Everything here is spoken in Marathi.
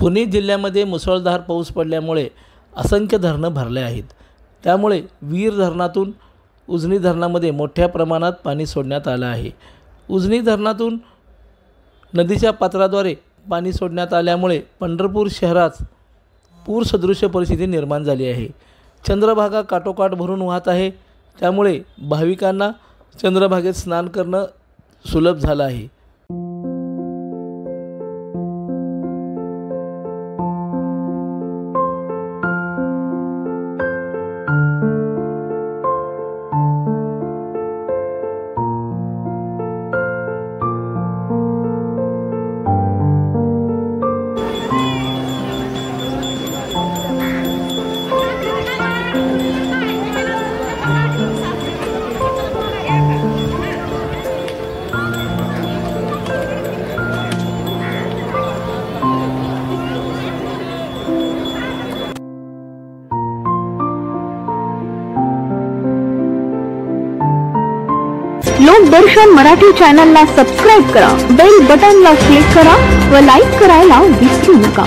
पुणे जिल्ह्यामध्ये मुसळधार पाऊस पडल्यामुळे असंख्य धरणं भरले आहेत। त्यामुळे वीर धरणातून उजनी धरणामध्ये मोठ्या प्रमाणात पाणी सोडण्यात आलं आहे। उजनी धरणातून नदीच्या पात्राद्वारे पाणी सोडण्यात आल्यामुळे पंढरपूर शहरात पूरसदृश परिस्थिती निर्माण झाली आहे। चंद्रभागा काठोकाठ भरून वाहत आहे। त्यामुळे भाविकांना चंद्रभागेत स्नान करणं सुलभ झालं आहे। लोकदर्शन मराठी चॅनलला सबस्क्राइब करा, बेल बटनला क्लिक करा व लाईक करायला विसरू नका।